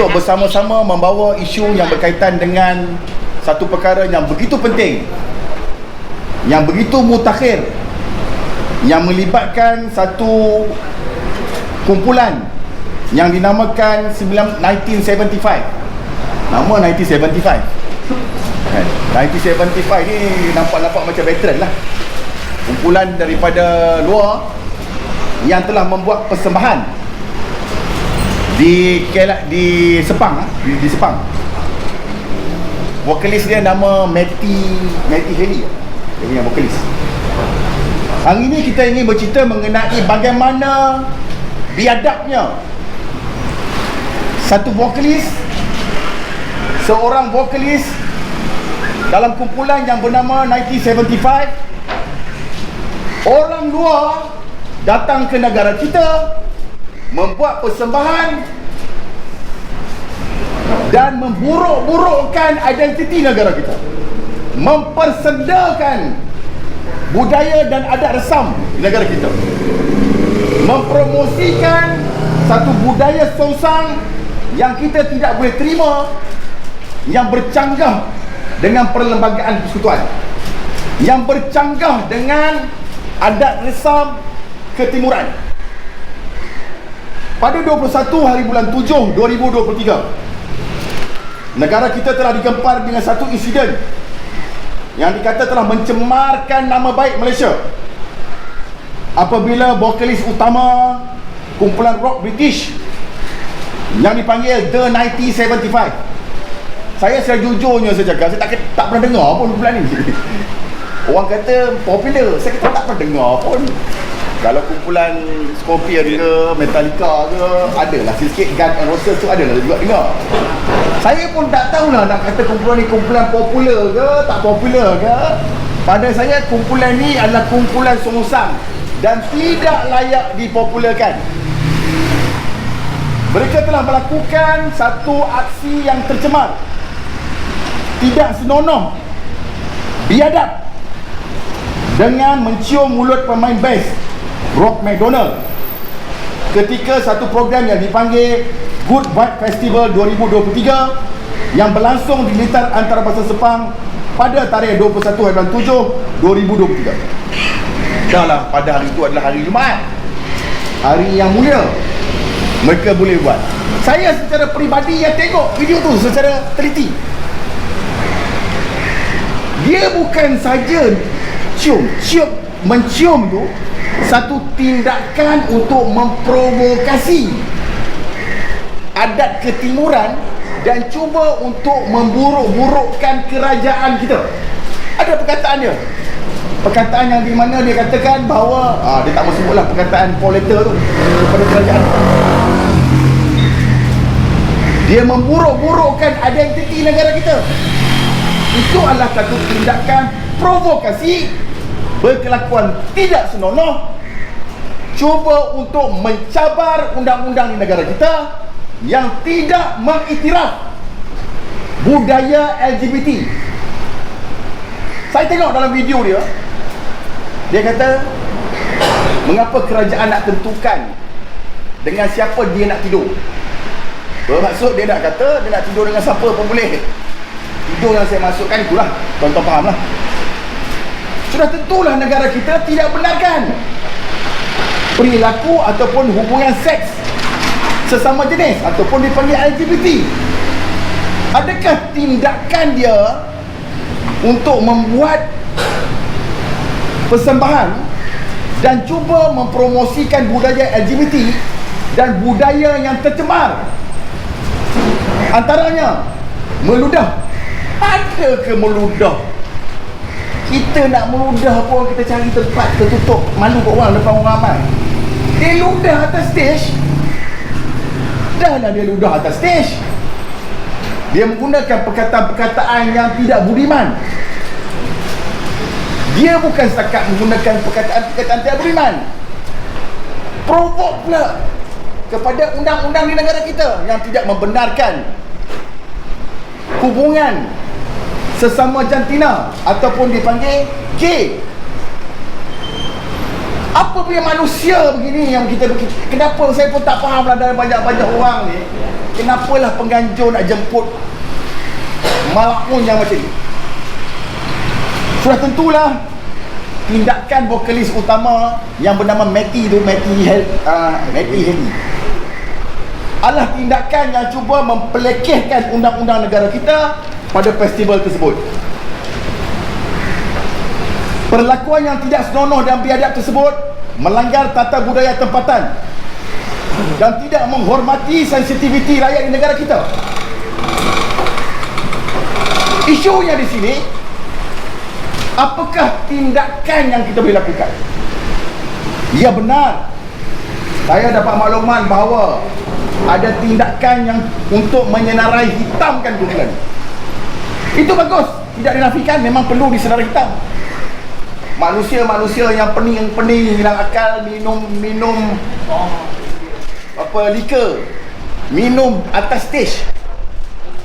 untuk bersama-sama membawa isu yang berkaitan dengan satu perkara yang begitu penting, yang begitu mutakhir, yang melibatkan satu kumpulan yang dinamakan 1975. Nama 1975. 1975 ni nampak-nampak macam veteran lah. Kumpulan daripada luar yang telah membuat persembahan di Sepang, di Sepang. Vokalis dia nama Matty Haley. Dia punya vokalis. Hari ini kita ingin bercerita mengenai bagaimana biadabnya seorang vokalis dalam kumpulan yang bernama 1975. Orang luar datang ke negara kita, membuat persembahan dan memburuk-burukkan identiti negara kita, mempersendakan budaya dan adat resam negara kita, mempromosikan satu budaya songsang yang kita tidak boleh terima, yang bercanggah dengan perlembagaan persekutuan, yang bercanggah dengan adat resam ketimuran. Pada 21 hari bulan 7 2023, negara kita telah digempar dengan satu insiden yang dikata telah mencemarkan nama baik Malaysia apabila vokalis utama kumpulan rock British yang dipanggil The 1975. Saya sejujurnya saya cakap, saya tak pernah dengar pun kumpulan ni. Orang kata popular, saya kata tak pernah dengar pun. Kalau kumpulan Scorpion ke, Metallica ke, adalah sikit Guns N' Roses tu adalah juga dengar. Saya pun tak tahulah nak kata kumpulan ni kumpulan popular ke, tak popular ke. Pada saya kumpulan ni adalah kumpulan songsang dan tidak layak dipopularkan. Mereka telah melakukan satu aksi yang tercemar, tidak senonoh, biadab, dengan mencium mulut pemain bass Rock McDonald ketika satu program yang dipanggil Good Vibe Festival 2023 yang berlangsung di Litar Antarabangsa Sepang pada tarikh 21 bulan 7 2023. Dahlah, pada hari itu adalah hari Jumaat, hari yang mulia. Mereka boleh buat. Saya secara peribadi yang tengok video tu secara teliti, dia bukan saja mencium tu satu tindakan untuk memprovokasi adat ketimuran dan cuba untuk memburuk-burukkan kerajaan kita. Ada perkataan dia, perkataan yang di mana dia katakan bahawa dia tak mau sebutlah perkataan politer tu kepada kerajaan. Dia memburuk-burukkan identiti negara kita. Itu adalah satu tindakan provokasi, berkelakuan tidak senonoh, cuba untuk mencabar undang-undang di negara kita yang tidak mengiktiraf budaya LGBT. Saya tengok dalam video dia, dia kata mengapa kerajaan nak tentukan dengan siapa dia nak tidur. Bermaksud dia nak kata dia nak tidur dengan siapa pun boleh. Tidur yang saya masukkan itulah, tuan-tuan faham lah. Sudah tentulah negara kita tidak benarkan perilaku ataupun hubungan seks sesama jenis ataupun dipanggil LGBT. Adakah tindakan dia untuk membuat persembahan dan cuba mempromosikan budaya LGBT dan budaya yang tercemar? Antaranya meludah. Ada ke meludah? Kita nak meludah pun kita cari tempat tertutup, malu kat orang depan orang ramai. Dia ludah atas stage. Dah lah dia ludah atas stage. Dia menggunakan perkataan-perkataan yang tidak budiman. Dia bukan setakat menggunakan perkataan-perkataan tidak budiman, provok pula kepada undang-undang di negara kita yang tidak membenarkan hubungan sesama jantina ataupun dipanggil gay. Apa punya manusia begini yang kita kenapa saya pun tak faham lah, dari banyak-banyak orang ni, kenapalah penganjur nak jemput malakun yang macam ni. Sudah tentulah tindakan vokalis utama yang bernama Matty Healy adalah tindakan yang cuba mempelekehkan undang-undang negara kita pada festival tersebut. Perlakuan yang tidak senonoh dan biadab tersebut melanggar tata budaya tempatan dan tidak menghormati sensitiviti rakyat di negara kita. Isunya di sini, apakah tindakan yang kita boleh lakukan? Ya, benar, saya dapat makluman bahawa ada tindakan yang untuk menyenarai hitamkan kumpulan. Itu bagus, tidak dinafikan, memang perlu disenarai hitam. Manusia-manusia yang pening-pening, hilang akal, minum liquor, minum atas stage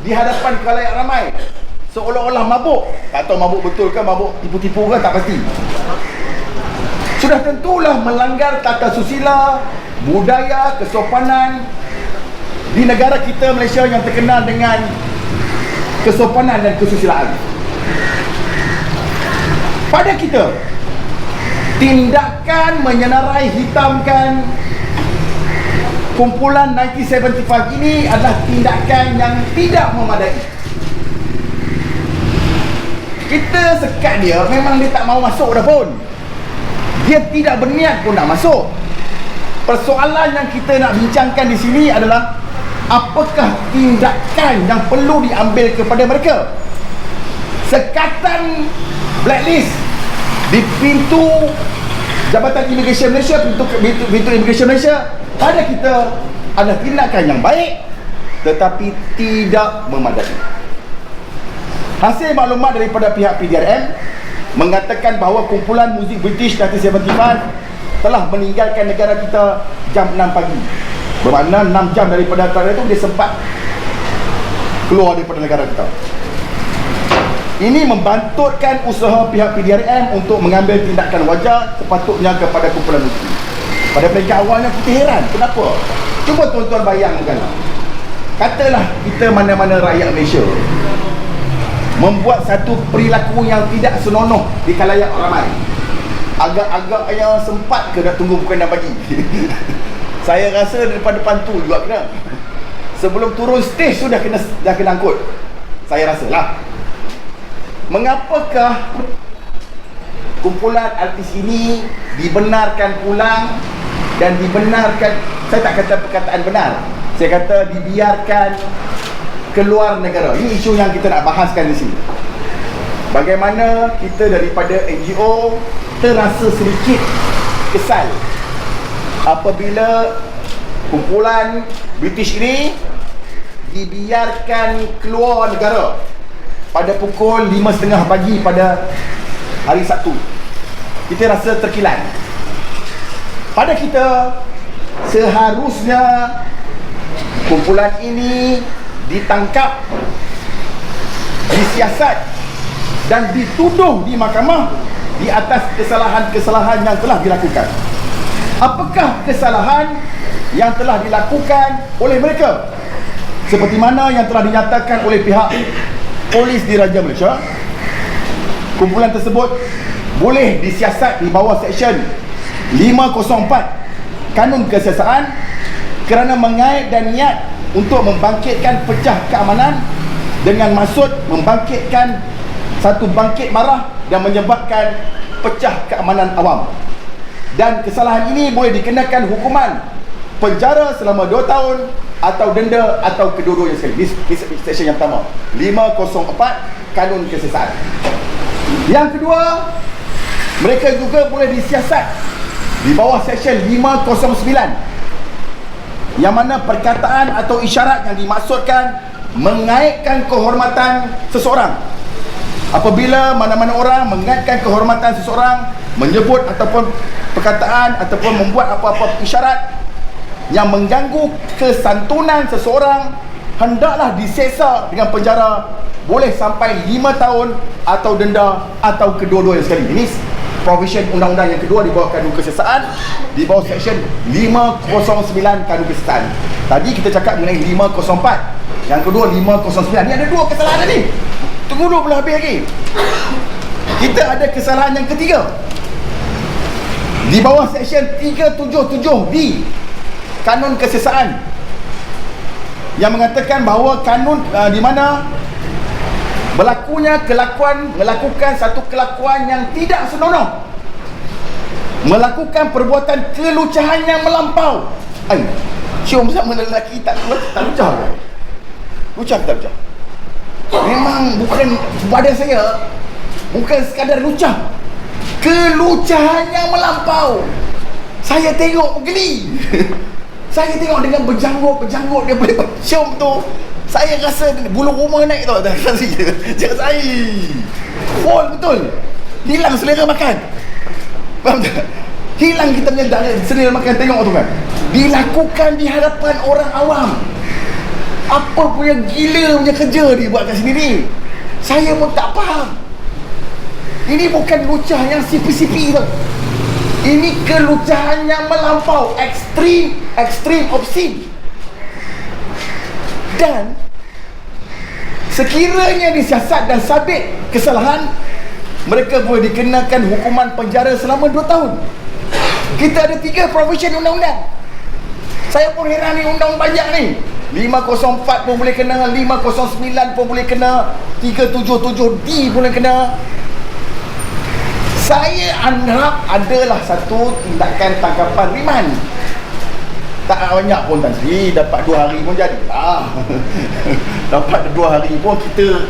di hadapan khalayak ramai, seolah-olah mabuk. Tak tahu mabuk betul ke, mabuk tipu-tipu ke, tak pasti. Sudah tentulah melanggar tata susila, budaya, kesopanan di negara kita Malaysia yang terkenal dengan kesopanan dan kesusilaan. Pada kita, tindakan menyenarai hitamkan kumpulan 1975 ini adalah tindakan yang tidak memadai. Kita sekat dia, memang dia tak mau masuk dah pun. Dia tidak berniat pun nak masuk. Persoalan yang kita nak bincangkan di sini adalah apakah tindakan yang perlu diambil kepada mereka. Sekatan blacklist di pintu Jabatan Imigresen Malaysia, pintu Imigresen Malaysia, pada kita adalah tindakan yang baik tetapi tidak memadai. Hasil maklumat daripada pihak PDRM mengatakan bahawa kumpulan muzik British 1975 telah meninggalkan negara kita jam 6 pagi. Bermakna 6 jam daripada negara itu dia sempat keluar daripada negara kita. Ini membantutkan usaha pihak PDRM untuk mengambil tindakan wajar sepatutnya kepada kumpulan muzik. Pada peringkat awalnya kita heran, kenapa? Cuba tuan-tuan bayangkan, katalah kita mana-mana rakyat Malaysia membuat satu perilaku yang tidak senonoh di khalayak ramai. Agak-agaknya sempat ke nak tunggu pukul 6 pagi? Saya rasa depan-depan tu juga kena. Sebelum turun stage tu dah kena angkut. Saya rasa lah. Mengapakah kumpulan artis ini dibenarkan pulang dan dibenarkan, saya tak kata perkataan benar, saya kata dibiarkan keluar negara. Ini isu yang kita nak bahaskan di sini. Bagaimana kita daripada NGO terasa sedikit kesal apabila kumpulan British ini dibiarkan keluar negara pada pukul 5.30 pagi pada hari Sabtu. Kita rasa terkilan. Pada kita, seharusnya kumpulan ini ditangkap, disiasat dan dituduh di mahkamah di atas kesalahan-kesalahan yang telah dilakukan. Apakah kesalahan yang telah dilakukan oleh mereka? Seperti mana yang telah dinyatakan oleh pihak polis di Raja Malaysia, kumpulan tersebut boleh disiasat di bawah Seksyen 504 Kanun Kesiasaan kerana mengait dan niat untuk membangkitkan pecah keamanan dengan maksud membangkitkan satu bangkit marah dan menyebabkan pecah keamanan awam. Dan kesalahan ini boleh dikenakan hukuman penjara selama 2 tahun atau denda atau kedua-duanya sekali. Ini seksyen yang pertama, 504 Kanun Kesiasaan. Yang kedua, mereka juga boleh disiasat di bawah Seksyen 509, yang mana perkataan atau isyarat yang dimaksudkan mengaitkan kehormatan seseorang. Apabila mana-mana orang mengaitkan kehormatan seseorang, menyebut ataupun perkataan ataupun membuat apa-apa isyarat yang mengganggu kesantunan seseorang, hendaklah diseksa dengan penjara boleh sampai 5 tahun atau denda atau kedua-duanya sekali. Ini provision undang-undang yang kedua di bawah kanun kesiasaan, di bawah section 509 kanun kesiasaan. Tadi kita cakap mengenai 504, yang kedua 509. Ni ada dua kesalahan ni. Tunggu dulu belum habis lagi. Kita ada kesalahan yang ketiga. Di bawah section 377B kanun kesiasaan, yang mengatakan bahawa kanun di mana berlakunya melakukan satu kelakuan yang tidak senonoh, melakukan perbuatan kelucahan yang melampau. Cium sama lelaki tak lucah ke? Lucah tak lucah? Memang bukan badan saya, bukan sekadar lucah, kelucahan yang melampau. Saya tengok geli. Saya tengok dengan berjanggut dia boleh cium tu. Saya rasa bulu rumah naik tau. Jangan saya fall betul. Hilang selera makan. Faham tak? Hilang kita punya selera makan. Tengok tu kan, dilakukan di hadapan orang awam. Apa punya gila punya kerja dia buat kat sini ni, saya pun tak faham. Ini bukan lucah yang sipi-sipi tau. Ini kelucahan yang melampau, ekstrim obscene. Dan sekiranya disiasat dan sabit kesalahan, mereka boleh dikenakan hukuman penjara selama 2 tahun. Kita ada 3 provision undang-undang. Saya pun heran ni, undang banyak ni. 504 pun boleh kena, 509 pun boleh kena, 377D boleh kena. Saya anggap adalah satu tindakan tangkapan riman. Tak banyak pun Tan Sri, dapat 2 hari pun jadilah. Dapat 2 hari pun kita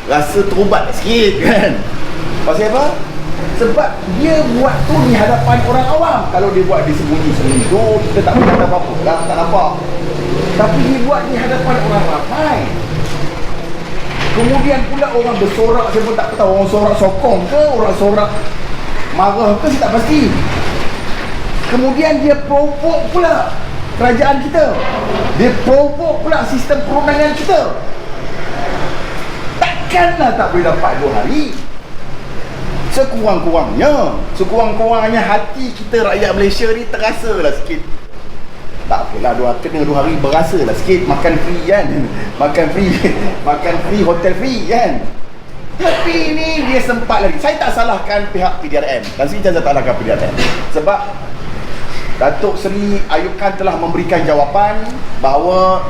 rasa terubat sikit kan. Pasal apa? Sebab dia buat tu di hadapan orang awam. Kalau dia buat di sembunyi-sembunyi tu, kita tak boleh kata apa-apa lah, tak nampak. Tapi dia buat di hadapan orang ramai. Kemudian pula orang bersorak, saya pun tak tahu orang sorak sokong ke, orang sorak marah ke, saya tak pasti. Kemudian dia provoke pula kerajaan kita, dia provoke pula sistem perundangan kita. Takkanlah tak boleh dapat 2 hari. Sekurang-kurangnya hati kita rakyat Malaysia ni terasa lah sikit. Tak apalah, kena 2 hari berasa lah sikit. Makan free kan, makan free, hotel free kan. Tapi ni dia sempat lagi. Saya tak salahkan pihak PDRM, dan saya tak salahkan PDRM, sebab Datuk Seri Ayub Khan telah memberikan jawapan bahawa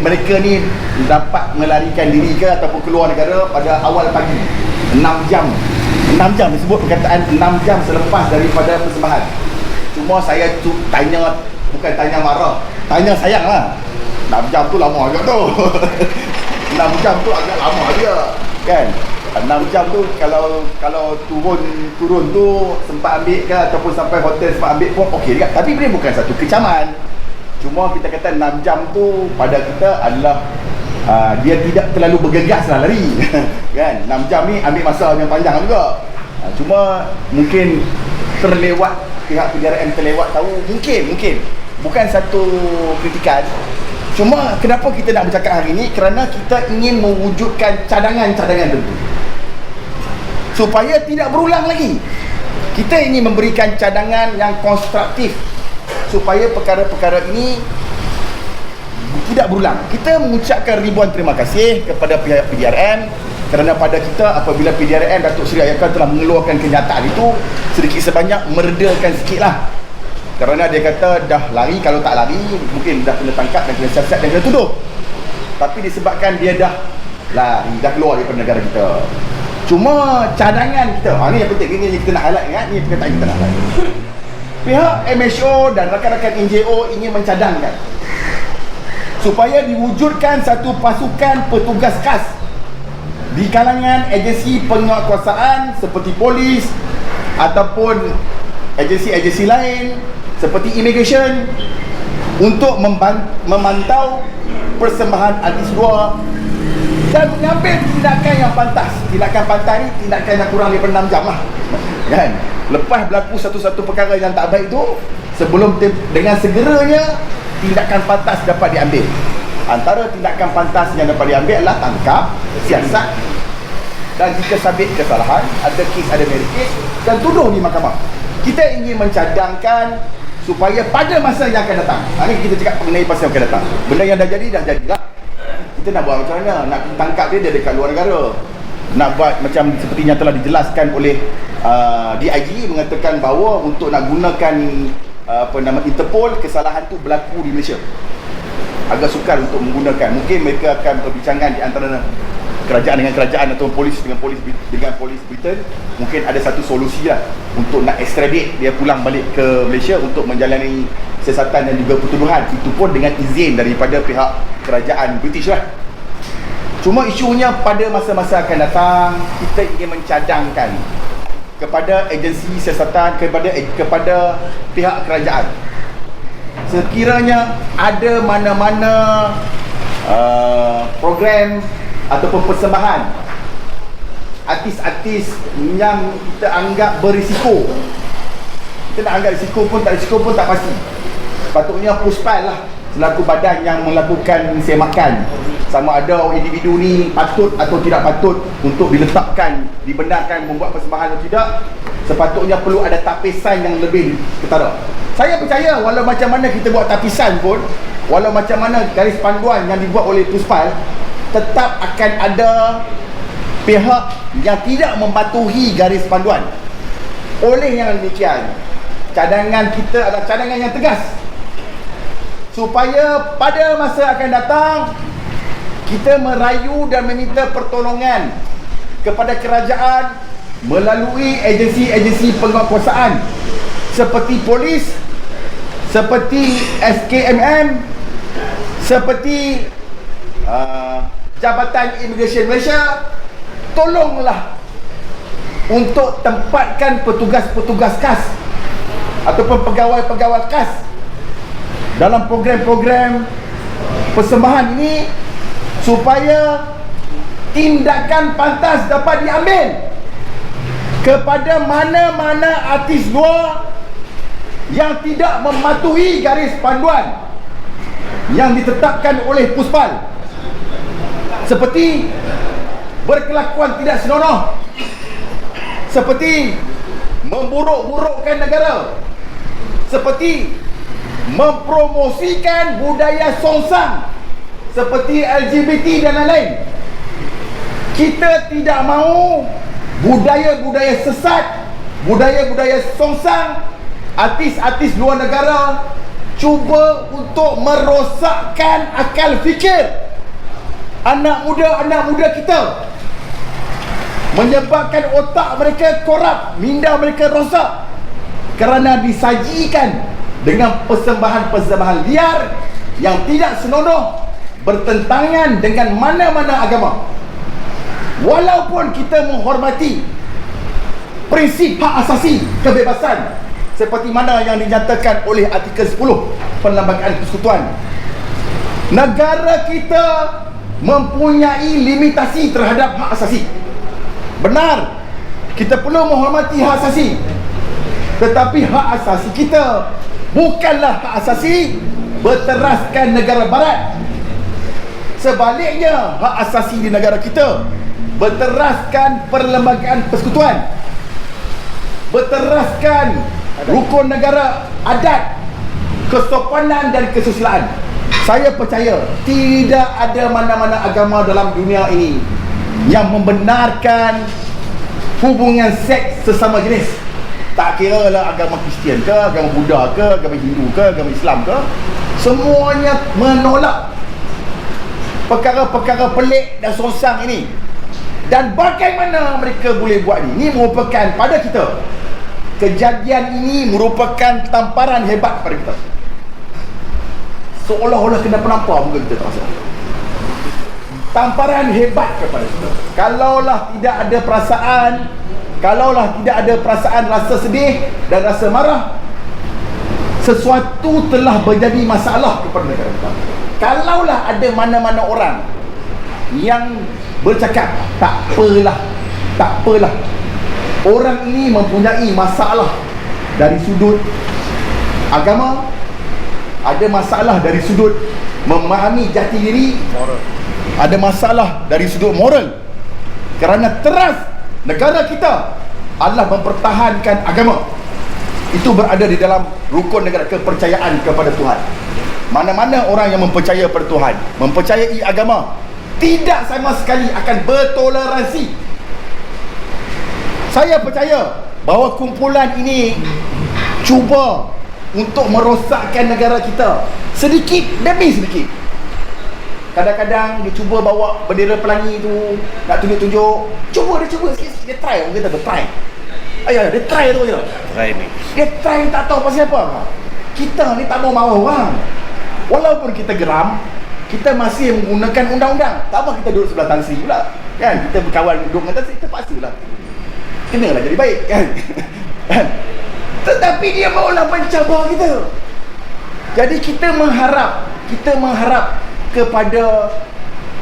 mereka ni dapat melarikan diri ke ataupun keluar negara pada awal pagi, 6 jam disebut perkataan 6 jam selepas daripada persembahan. Cuma saya tu tanya, bukan tanya marah, tanya sayang lah. 6 jam tu lama agak tu. 6 jam tu agak lama dia kan. 6 jam tu kalau turun tu sempat ambil ke, ataupun sampai hotel sempat ambil pun okey dekat. Tapi ini bukan satu kecaman. Cuma kita kata 6 jam tu pada kita adalah dia tidak terlalu bergegas lah lari. Kan, 6 jam ni ambil masa yang panjang juga. Cuma mungkin terlewat, pihak PDRM terlewat tahu, mungkin bukan satu kritikan. Cuma kenapa kita nak bercakap hari ni, kerana kita ingin mewujudkan cadangan-cadangan tentu supaya tidak berulang lagi. Kita ingin memberikan cadangan yang konstruktif supaya perkara-perkara ini tidak berulang. Kita mengucapkan ribuan terima kasih kepada pihak PDRM, kerana pada kita apabila PDRM Datuk Seri Ayub Khan telah mengeluarkan kenyataan itu, sedikit sebanyak meredakan sikit lah. Kerana dia kata dah lari, kalau tak lari mungkin dah kena tangkap dan kena siasat dan kena tuduh. Tapi disebabkan dia dah lari, dah keluar daripada negara kita. Cuma cadangan kita, ni yang penting, ni kita nak highlight kan, ni perkataan kita nak highlight. Pihak MHO dan rakan-rakan NGO ingin mencadangkan supaya diwujudkan satu pasukan petugas khas di kalangan agensi penguatkuasaan seperti polis ataupun agensi-agensi lain seperti immigration untuk memantau persembahan artis luar dan mengambil tindakan yang pantas. Tindakan pantas ni tindakan yang kurang daripada 6 jam lah kan. Lepas berlaku satu-satu perkara yang tak baik tu, sebelum dengan segeranya tindakan pantas dapat diambil. Antara tindakan pantas yang dapat diambil adalah tangkap, siasat dan jika sabit kesalahan, ada kes, ada merit kes, dan tuduh di mahkamah. Kita ingin mencadangkan supaya pada masa yang akan datang, ini kita cakap mengenai masa yang akan datang, benda yang dah jadi, dah jadilah. Kita nak buat macam mana? Nak tangkap dia dekat luar negara, nak buat macam seperti yang telah dijelaskan oleh DIG, mengatakan bahawa untuk nak gunakan Interpol, kesalahan tu berlaku di Malaysia. Agak sukar untuk menggunakan. Mungkin mereka akan perbincangan di antara kerajaan dengan kerajaan atau polis dengan polis Britain. Mungkin ada satu solusi lah untuk nak extradite dia pulang balik ke Malaysia untuk menjalani siasatan dan juga pertuduhan. Itu pun dengan izin daripada pihak kerajaan British lah. Cuma isunya pada masa-masa akan datang, kita ingin mencadangkan kepada agensi siasatan, kepada pihak kerajaan, sekiranya ada mana-mana program ataupun persembahan artis-artis yang kita anggap berisiko, kita nak anggap risiko pun tak pasti, patutnya Puspal lah selaku badan yang melakukan semakan sama ada individu ni patut atau tidak patut untuk diletakkan, dibenarkan membuat persembahan atau tidak. Sepatutnya perlu ada tapisan yang lebih ketara. Saya percaya walau macam mana kita buat tapisan pun, walau macam mana garis panduan yang dibuat oleh Puspal, tetap akan ada pihak yang tidak mematuhi garis panduan. Oleh yang demikian, cadangan kita adalah cadangan yang tegas, supaya pada masa akan datang kita merayu dan meminta pertolongan kepada kerajaan melalui agensi-agensi penguatkuasaan seperti polis, seperti SKMM, seperti Jabatan Imigresen Malaysia. Tolonglah untuk tempatkan petugas-petugas khas ataupun pegawai-pegawai khas dalam program-program persembahan ini, supaya tindakan pantas dapat diambil kepada mana-mana artis luar yang tidak mematuhi garis panduan yang ditetapkan oleh Puspal, seperti berkelakuan tidak senonoh, seperti memburuk-burukkan negara, seperti mempromosikan budaya songsang seperti LGBT dan lain-lain. Kita tidak mahu budaya-budaya sesat, budaya-budaya songsang, artis-artis luar negara cuba untuk merosakkan akal fikir anak muda kita, menyebabkan otak mereka korup, minda mereka rosak kerana disajikan dengan persembahan-persembahan liar yang tidak senonoh, bertentangan dengan mana-mana agama. Walaupun kita menghormati prinsip hak asasi kebebasan seperti mana yang dinyatakan oleh artikel 10 Perlembagaan Persekutuan, negara kita mempunyai limitasi terhadap hak asasi. Benar, kita perlu menghormati hak asasi, tetapi hak asasi kita bukanlah hak asasi berteraskan negara barat. Sebaliknya, hak asasi di negara kita berteraskan Perlembagaan Persekutuan, berteraskan rukun negara, adat, kesopanan dan kesusilaan. Saya percaya tidak ada mana-mana agama dalam dunia ini yang membenarkan hubungan seks sesama jenis. Tak kira lah agama Kristian ke, agama Buddha ke, agama Hindu ke, agama Islam ke, semuanya menolak perkara-perkara pelik dan songsang ini. Dan bagaimana mereka boleh buat ini? Ini merupakan pada kita, kejadian ini merupakan tamparan hebat pada kita. Seolah-olah kena penampar muka kita terasa. Tamparan hebat kepada kita. Kalaulah tidak ada perasaan, kalaulah tidak ada perasaan rasa sedih dan rasa marah, sesuatu telah menjadi masalah kepada negara kita. Kalaulah ada mana-mana orang yang bercakap, tak apalah, orang ini mempunyai masalah dari sudut agama, ada masalah dari sudut memahami jati diri, moral, ada masalah dari sudut moral, Kerana teras negara kita adalah mempertahankan agama. Itu berada di dalam rukun negara, kepercayaan kepada Tuhan. Mana-mana orang yang mempercaya pada Tuhan, mempercayai agama, tidak sama sekali akan bertoleransi. Saya percaya bahawa kumpulan ini cuba untuk merosakkan negara kita sedikit demi sedikit. Kadang-kadang dia cuba bawa bendera pelangi tu, nak tunjuk-tunjuk. Dia cuba sikit-sikit. Dia try, orang kata try. Dia try tu je. Dia try tak tahu pasal apa. Kita ni tak mau orang. Walaupun kita geram, kita masih menggunakan undang-undang. Tak apa kita duduk sebelah Tan Sri pula, kan? Kita berkawan duduk dengan Tan Sri, terpaksalah. Kenalah jadi baik, kan? Tetapi dia maulah mencabar kita. Jadi kita mengharap kepada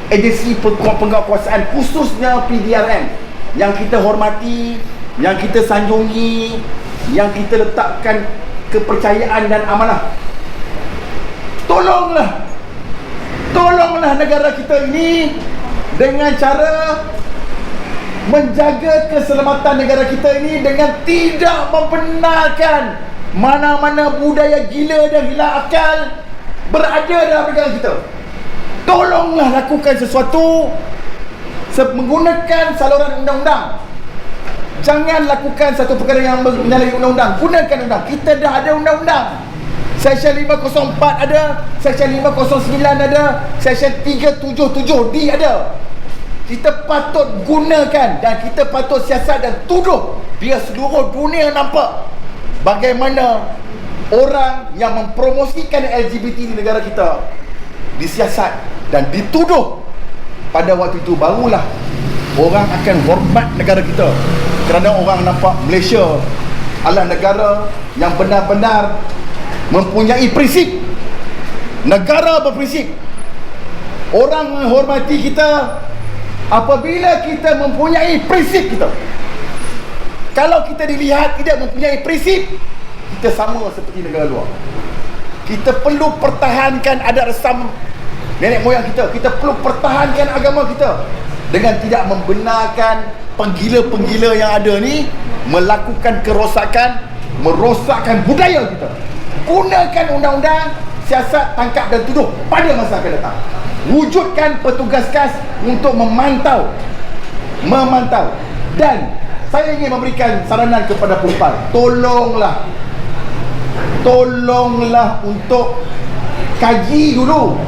agensi penguatkuasaan, khususnya PDRM, yang kita hormati, yang kita sanjungi, yang kita letakkan kepercayaan dan amanah. Tolonglah negara kita ini dengan cara menjaga keselamatan negara kita ini dengan tidak membenarkan mana-mana budaya gila dan hilang akal berada dalam negara kita. Tolonglah lakukan sesuatu menggunakan saluran undang-undang. Jangan lakukan satu perkara yang menyalahi undang-undang. Gunakan undang. Kita dah ada undang-undang. Seksyen 504 ada, Seksyen 509 ada, Seksyen 377D ada. Kita patut gunakan dan kita patut siasat dan tuduh biar seluruh dunia nampak bagaimana orang yang mempromosikan LGBT di negara kita disiasat dan dituduh. Pada waktu itu barulah orang akan hormat negara kita, kerana orang nampak Malaysia adalah negara yang benar-benar mempunyai prinsip. Negara berprinsip. Orang menghormati kita apabila kita mempunyai prinsip kita. Kalau kita dilihat tidak mempunyai prinsip, kita sama seperti negara luar. Kita perlu pertahankan adat resam nenek moyang kita. Kita perlu pertahankan agama kita dengan tidak membenarkan penggila-penggila yang ada ni melakukan kerosakan, merosakkan budaya kita. Gunakan undang-undang, siasat, tangkap dan tuduh pada masa akan datang. Wujudkan petugas khas untuk memantau. Dan saya ingin memberikan saranan kepada Puspal. Tolonglah untuk kaji dulu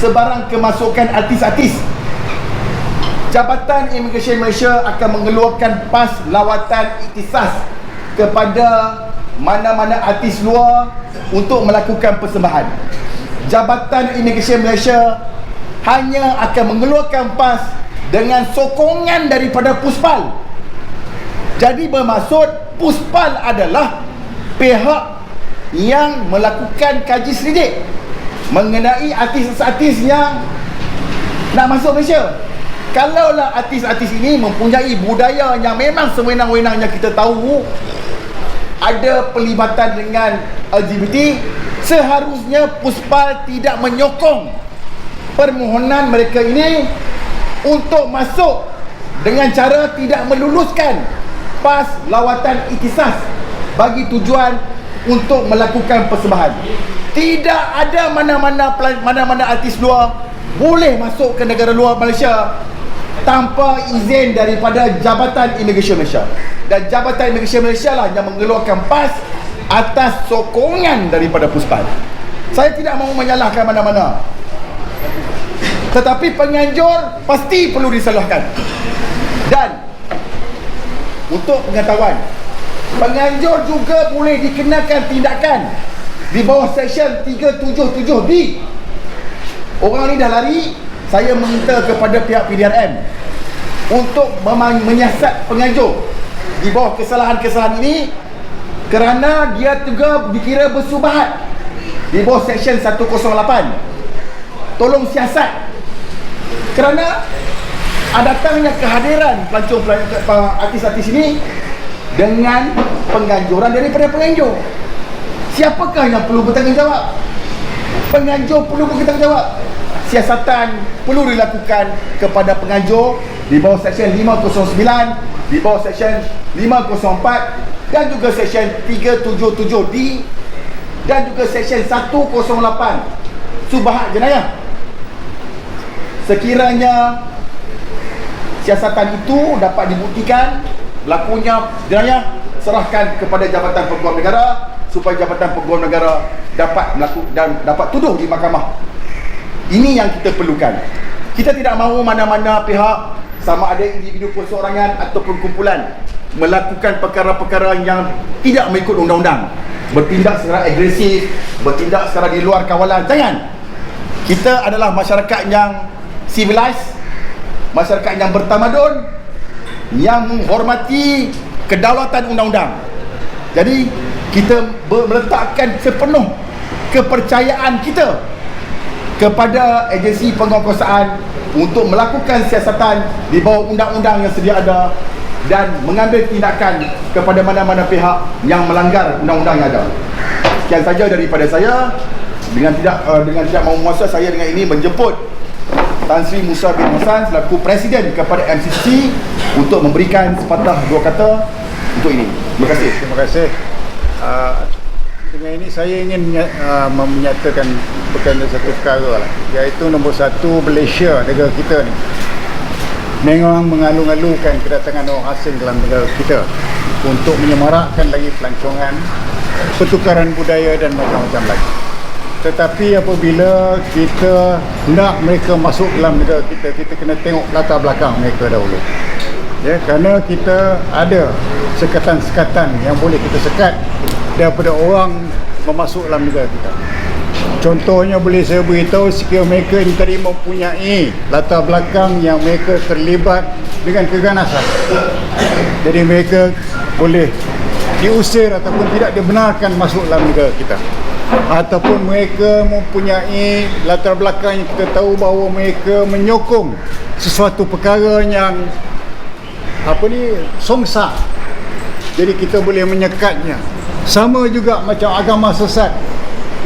sebarang kemasukan artis-artis. Jabatan Imigresen Malaysia akan mengeluarkan pas lawatan ikhtisas kepada mana-mana artis luar untuk melakukan persembahan. Jabatan Imigresen Malaysia hanya akan mengeluarkan pas dengan sokongan daripada Puspal. Jadi bermaksud Puspal adalah pihak yang melakukan kaji selidik mengenai artis-artis yang nak masuk Malaysia. Kalaulah artis-artis ini mempunyai budaya yang memang sewenang-wenangnya kita tahu ada pelibatan dengan LGBT, seharusnya Puspal tidak menyokong permohonan mereka ini untuk masuk dengan cara tidak meluluskan pas lawatan ikhtisas bagi tujuan untuk melakukan persembahan. Tidak ada mana-mana artis luar boleh masuk ke negara luar Malaysia tanpa izin daripada Jabatan Imigresen Malaysia. Dan Jabatan Imigresen Malaysia lah yang mengeluarkan pas atas sokongan daripada Puspal. Saya tidak mahu menyalahkan mana-mana, tetapi penganjur pasti perlu disalahkan. Dan untuk pengetahuan, penganjur juga boleh dikenakan tindakan di bawah Seksyen 377D. Orang ni dah lari. Saya meminta kepada pihak PDRM untuk menyiasat penganjur di bawah kesalahan-kesalahan ini, kerana dia juga dikira bersubahat di bawah Seksyen 108. Tolong siasat, kerana datangnya kehadiran artis-artis ini dengan penganjuran daripada penganjur. Siapakah yang perlu bertanggungjawab? Penganjur perlu bertanggungjawab. Siasatan perlu dilakukan kepada penganjur di bawah Seksyen 509, di bawah Seksyen 504 dan juga Seksyen 377D dan juga Seksyen 108 Subbahat Jenayah. Sekiranya siasatan itu dapat dibuktikan berlakunya jenayah, serahkan kepada Jabatan Peguam Negara supaya Jabatan Peguam Negara dapat melakukan dan dapat tuduh di mahkamah. Ini yang kita perlukan. Kita tidak mahu mana-mana pihak, sama ada individu perseorangan ataupun kumpulan, melakukan perkara-perkara yang tidak mengikut undang-undang, bertindak secara agresif, bertindak secara di luar kawalan. Jangan. Kita adalah masyarakat yang civilized, masyarakat yang bertamadun, yang menghormati kedaulatan undang-undang. Jadi kita meletakkan sepenuh kepercayaan kita kepada agensi penguatkuasaan untuk melakukan siasatan di bawah undang-undang yang sedia ada dan mengambil tindakan kepada mana-mana pihak yang melanggar undang-undang yang ada. Sekian saja daripada saya. Dengan tidak mahu masa, saya dengan ini menjemput Tan Sri Musa bin Hassan selaku Presiden kepada MCC untuk memberikan sepatah dua kata untuk ini. Terima kasih. Terima kasih. Dengan ini saya ingin menyatakan berkenaan satu perkara lah, iaitu nombor satu, Malaysia, negara kita ni memang mengalu-alukan kedatangan orang asing dalam negara kita untuk menyemarakkan lagi pelancongan, pertukaran budaya dan macam-macam lagi. Tetapi apabila kita nak mereka masuk dalam negara kita, kita kena tengok latar belakang mereka dahulu. Ya, kerana kita ada sekatan-sekatan yang boleh kita sekat daripada orang memasuk dalam negara kita. Contohnya boleh saya beritahu, sekiranya mereka ini tadi mempunyai latar belakang yang mereka terlibat dengan keganasan, jadi mereka boleh diusir ataupun tidak dibenarkan masuk dalam negara kita. Ataupun mereka mempunyai latar belakang yang kita tahu bahawa mereka menyokong sesuatu perkara yang songsa, jadi kita boleh menyekatnya. Sama juga macam agama sesat,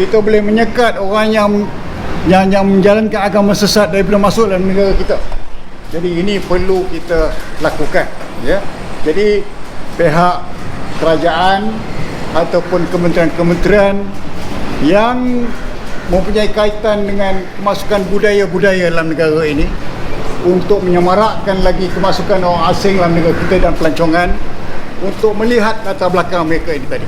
kita boleh menyekat orang yang menjalankan agama sesat daripada masuk dalam negara kita. Jadi ini perlu kita lakukan, ya. Jadi pihak kerajaan ataupun kementerian-kementerian yang mempunyai kaitan dengan kemasukan budaya-budaya dalam negara ini untuk menyemarakkan lagi kemasukan orang asing dalam negara kita dan pelancongan, untuk melihat latar belakang mereka ini tadi.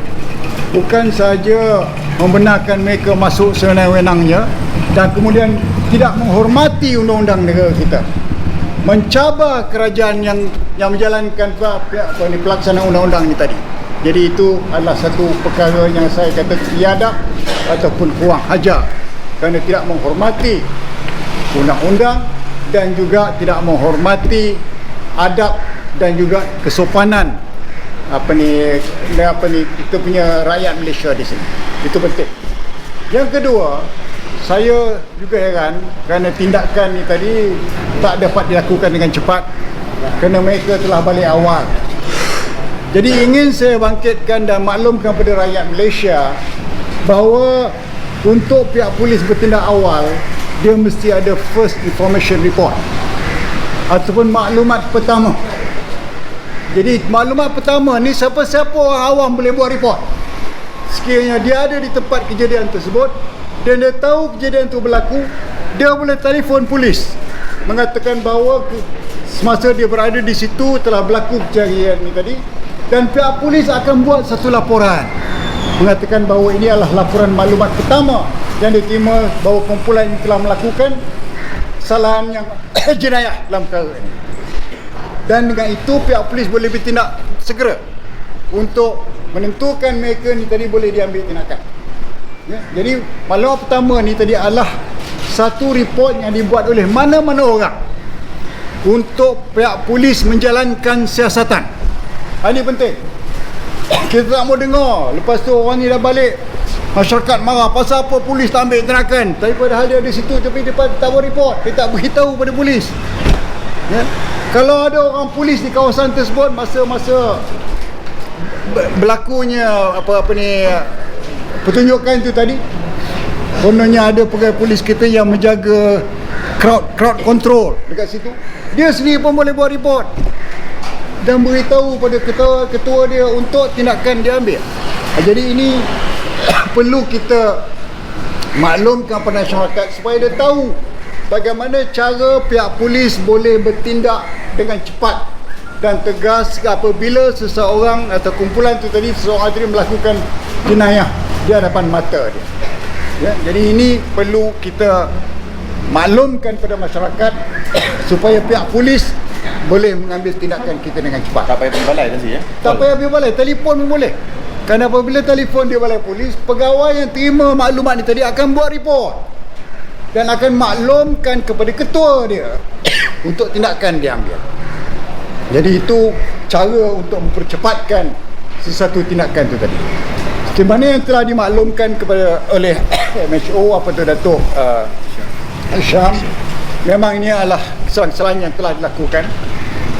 Bukan sahaja membenarkan mereka masuk sewenang-wenangnya dan kemudian tidak menghormati undang-undang negara kita, mencabar kerajaan yang menjalankan pelaksanaan undang-undang ini tadi. Jadi itu adalah satu perkara yang saya kata tiadab ataupun kurang ajar, kerana tidak menghormati undang-undang dan juga tidak menghormati adab dan juga kesopanan kita punya rakyat Malaysia di sini. Itu penting. Yang kedua, saya juga heran kerana tindakan ni tadi tak dapat dilakukan dengan cepat kerana mereka telah balik awal. Jadi ingin saya bangkitkan dan maklumkan kepada rakyat Malaysia bahawa untuk pihak polis bertindak awal, dia mesti ada first information report ataupun maklumat pertama. Jadi maklumat pertama ni, siapa-siapa orang awam boleh buat report. Sekiranya dia ada di tempat kejadian tersebut dan dia tahu kejadian itu berlaku, dia boleh telefon polis mengatakan bahawa semasa dia berada di situ telah berlaku kejadian ni tadi, dan pihak polis akan buat satu laporan mengatakan bahawa ini adalah laporan maklumat pertama yang diterima bahawa kumpulan ini telah melakukan kesalahan yang jenayah dalam perkara ini. Dan dengan itu pihak polis boleh bertindak segera untuk menentukan mereka ni tadi boleh diambil tindakan. Ya, jadi maklumat pertama ni tadi adalah satu report yang dibuat oleh mana-mana orang untuk pihak polis menjalankan siasatan. Ini penting. Kita tak mau dengar lepas tu orang ni dah balik, masyarakat marah pasal apa polis tak ambil tindakan. Tapi padahal dia ada situ tapi dia tak buat report, dia tak beritahu pada polis. Ya. Kalau ada orang polis di kawasan tersebut masa-masa berlakunya pertunjukan itu tadi, kononnya ada pegawai polis kita yang menjaga crowd control dekat situ, Dia sendiri pun boleh buat report dan beritahu pada ketua dia untuk tindakan dia ambil. Jadi ini perlu kita maklumkan pada masyarakat supaya dia tahu bagaimana cara pihak polis boleh bertindak dengan cepat dan tegas apabila seseorang atau kumpulan tu tadi, seseorang tadi melakukan jenayah di hadapan mata dia. Ya, jadi ini perlu kita maklumkan pada masyarakat supaya pihak polis boleh mengambil tindakan kita dengan cepat. Tak payah pergi balai tadi ya. Tak payah pergi balai, telefon pun boleh. Kerana apabila telefon dia balai polis, pegawai yang terima maklumat ni tadi akan buat report dan akan maklumkan kepada ketua dia untuk tindakan dia ambil. Jadi itu cara untuk mempercepatkan sesuatu tindakan tu tadi. Seperti mana yang telah dimaklumkan kepada oleh MHO apa tu Datuk Syam, memang ini adalah kesalahan yang telah dilakukan.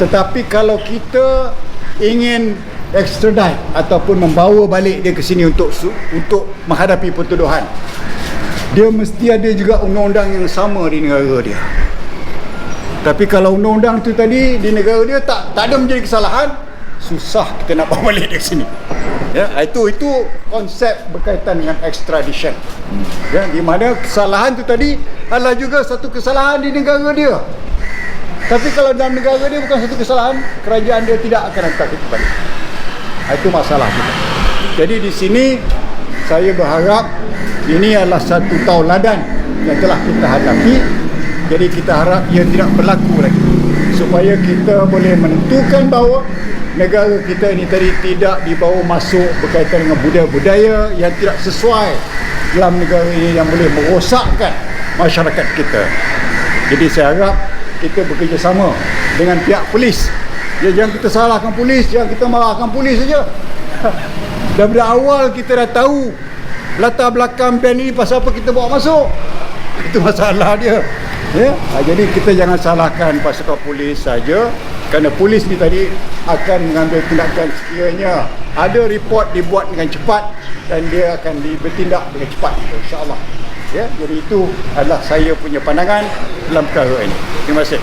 Tetapi kalau kita ingin extradite ataupun membawa balik dia ke sini untuk menghadapi pertuduhan, dia mesti ada juga undang-undang yang sama di negara dia. Tapi kalau undang-undang tu tadi di negara dia tak ada menjadi kesalahan, susah kita nak bawa balik dia ke sini. Ya, itu konsep berkaitan dengan extradition. Ya, di mana kesalahan tu tadi adalah juga satu kesalahan di negara dia. Tapi kalau dalam negara dia bukan satu kesalahan, kerajaan dia tidak akan hantar kita balik. Itu masalah kita. Jadi di sini saya berharap ini adalah satu tauladan yang telah kita hadapi. Jadi kita harap ia tidak berlaku lagi, supaya kita boleh menentukan bahawa negara kita ini tadi tidak dibawa masuk berkaitan dengan budaya-budaya yang tidak sesuai dalam negara ini yang boleh merosakkan masyarakat kita. Jadi saya harap kita bekerjasama dengan pihak polis. Ya, jangan kita salahkan polis, jangan kita marahkan polis saja. Daripada awal kita dah tahu latar belakang band ini pasal apa kita bawa masuk. Itu masalah dia. Ya, jadi kita jangan salahkan pasukan polis saja, kerana polis ni tadi akan mengambil tindakan sekiranya ada report dibuat dengan cepat dan dia akan bertindak dengan cepat, insya-Allah. Ya, jadi itu adalah saya punya pandangan dalam perkara ini. Terima kasih.